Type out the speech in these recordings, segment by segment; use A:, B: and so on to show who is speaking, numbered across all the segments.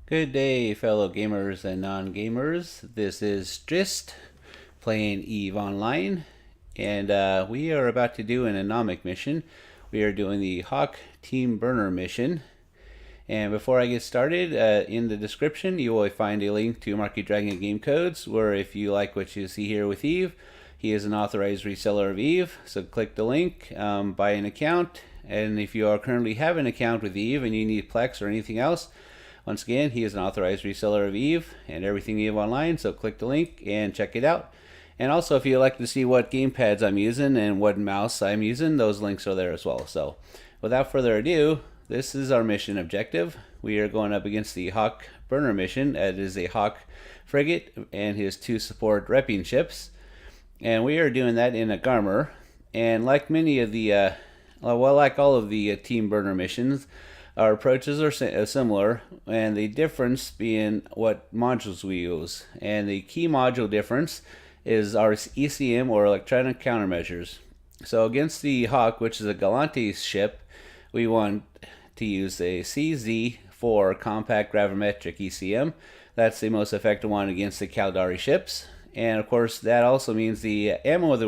A: Good day, fellow gamers and non-gamers. This is Strist playing EVE Online, and we are about to do an anomic mission. We are doing the Hawk Team Burner mission. And before I get started, in the description you will find a link to Marky Dragon Game Codes, where if you like what you see here with EVE, he is an authorized reseller of EVE. So click the link, buy an account, and if you currently have an account with EVE and you need Plex or anything else, once again, he is an authorized reseller of EVE and everything EVE Online, so click the link and check it out. And also, if you'd like to see what gamepads I'm using and what mouse I'm using, those links are there as well. So, without further ado, this is our mission objective. We are going up against the Hawk Burner mission. It is a Hawk frigate and his 2 support repping ships. And we are doing that in a Garmer. And like many of the, like all of the Team Burner missions, our approaches are similar, and the difference being what modules we use. And the key module difference is our ECM, or electronic countermeasures. So against the Hawk, which is a Galante ship, we want to use a CZ4 compact gravimetric ECM. That's the most effective one against the Caldari ships. And of course, that also means the ammo that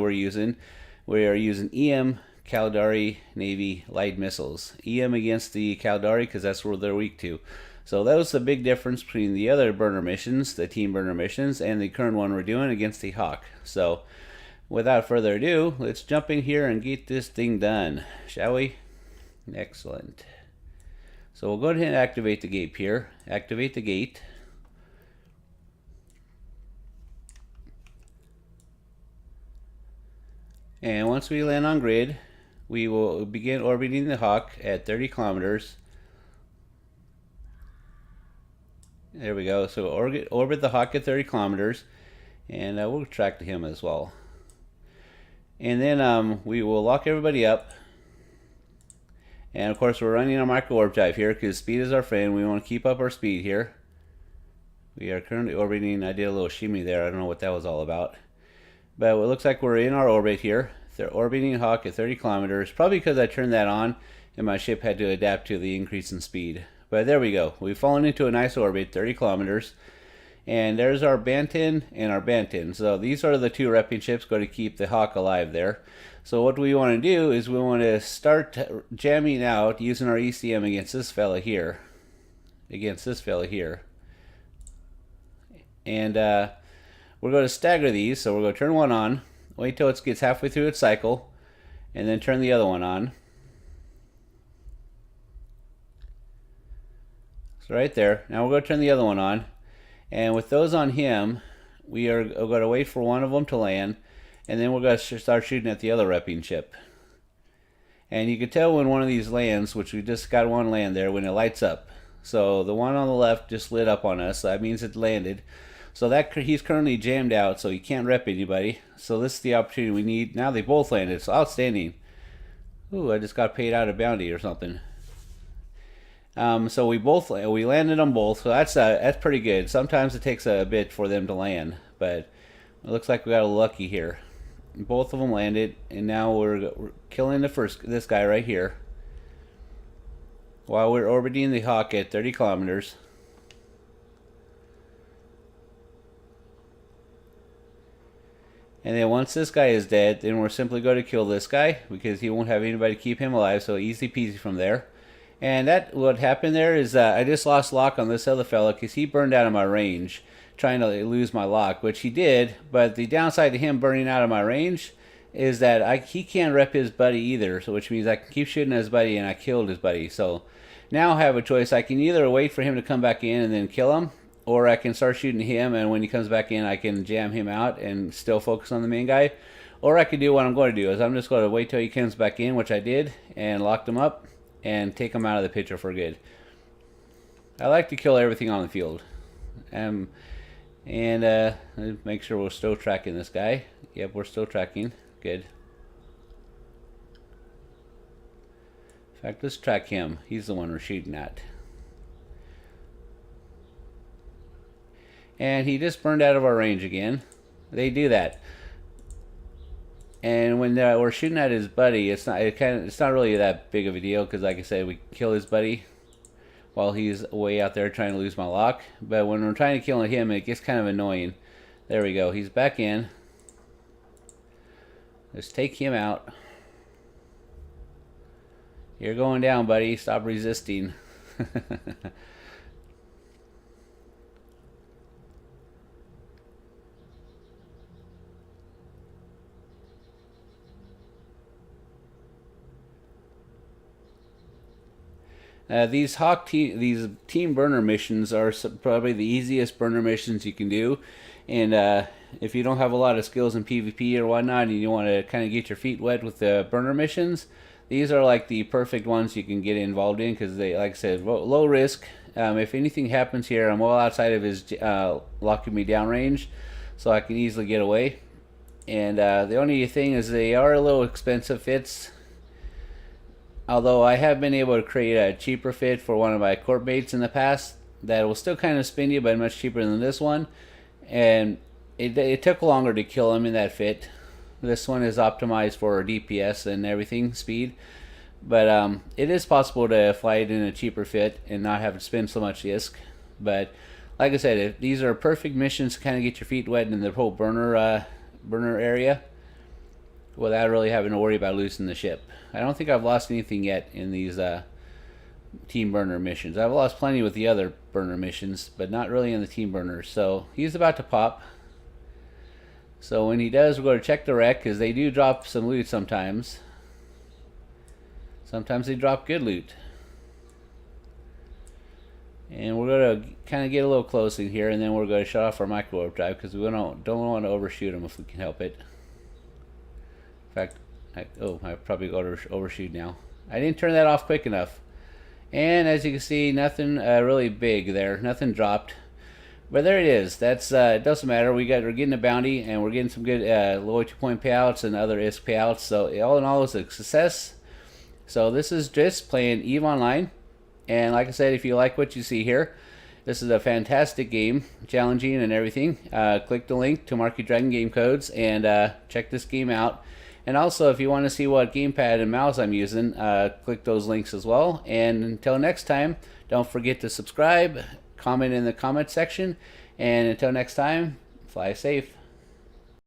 A: we are using EM Caldari Navy light missiles. EM against the Caldari because that's where they're weak to. So that was the big difference between the other burner missions, the team burner missions, and the current one we're doing against the Hawk. So without further ado, let's jump in here and get this thing done, shall we? Excellent. So we'll go ahead and activate the gate here. Activate the gate. And once we land on grid, we will begin orbiting the Hawk at 30 kilometers. There we go. So orbit the Hawk at 30 kilometers, and we'll track to him as well. And then we will lock everybody up. And of course, we're running a micro warp drive here because speed is our friend. We want to keep up our speed here. We are currently orbiting. I did a little shimmy there. I don't know what that was all about. But it looks like we're in our orbit here. They're orbiting Hawk at 30 kilometers, probably because I turned that on and my ship had to adapt to the increase in speed. But there we go. We've fallen into a nice orbit, 30 kilometers. And there's our Banten and our Banten. So these are the 2 repping ships going to keep the Hawk alive there. So what we want to do is we want to start jamming out using our ECM against this fella here. And we're going to stagger these. So we're going to turn one on. Wait till it gets halfway through its cycle, and then turn the other one on. So right there. Now we're going to turn the other one on. And with those on him, we are going to wait for one of them to land, and then we're going to start shooting at the other repping ship. And you can tell when one of these lands, which we just got one land there, when it lights up. So the one on the left just lit up on us. So that means it landed. So that he's currently jammed out, so he can't rep anybody. So this is the opportunity we need. Now they both landed, so outstanding. Ooh, I just got paid out a bounty or something. So we landed them both, so that's pretty good. Sometimes it takes a bit for them to land, but it looks like we got a lucky here. Both of them landed, and now we're killing this guy right here while we're orbiting the Hawk at 30 kilometers. And then once this guy is dead, then we're simply going to kill this guy because he won't have anybody to keep him alive, so easy peasy from there. And what happened there is I just lost lock on this other fella because he burned out of my range trying to lose my lock, which he did. But the downside to him burning out of my range is that he can't rep his buddy either, so which means I can keep shooting at his buddy, and I killed his buddy. So now I have a choice. I can either wait for him to come back in and then kill him, or I can start shooting him, and when he comes back in, I can jam him out and still focus on the main guy. Or I could do what I'm going to do, is I'm just going to wait till he comes back in, which I did, and locked him up, and take him out of the picture for good. I like to kill everything on the field. Make sure we're still tracking this guy. Yep, we're still tracking. Good. In fact, let's track him. He's the one we're shooting at. And he just burned out of our range again. They do that. And when we're shooting at his buddy, it's not really that big of a deal because, like I said, we kill his buddy. while he's way out there trying to lose my lock. But when we're trying to kill him, it gets kind of annoying. There we go. He's back in. Let's take him out. You're going down, buddy. Stop resisting. These team burner missions are probably the easiest burner missions you can do, and if you don't have a lot of skills in PvP or whatnot, and you want to kind of get your feet wet with the burner missions, these are like the perfect ones you can get involved in because they, like I said, low risk. If anything happens here, I'm well outside of his locking me down range, so I can easily get away. And the only thing is they are a little expensive fits. Although I have been able to create a cheaper fit for one of my corp baits in the past that will still kind of spin you, but much cheaper than this one. And it took longer to kill him in that fit. This one is optimized for DPS and everything, speed. But it is possible to fly it in a cheaper fit and not have to spend so much disc. But like I said, these are perfect missions to kind of get your feet wet in the whole burner area without really having to worry about losing the ship. I don't think I've lost anything yet in these team burner missions. I've lost plenty with the other burner missions, but not really in the team burners. So he's about to pop. So when he does, we're going to check the wreck because they do drop some loot sometimes. Sometimes they drop good loot. And we're going to kind of get a little close in here, and then we're going to shut off our micro warp drive because we don't want to overshoot him if we can help it. In fact, I probably go to overshoot now. I didn't turn that off quick enough. And as you can see, nothing really big there. Nothing dropped. But there it is. That's it doesn't matter. We're getting a bounty, and we're getting some good loyalty point payouts and other ISK payouts. So all in all, it's a success. So this is just playing EVE Online. And like I said, if you like what you see here, this is a fantastic game, challenging and everything. Click the link to Marky Dragon game codes and check this game out. And also, if you want to see what gamepad and mouse I'm using, click those links as well. And until next time, don't forget to subscribe, comment in the comment section, and until next time, fly safe.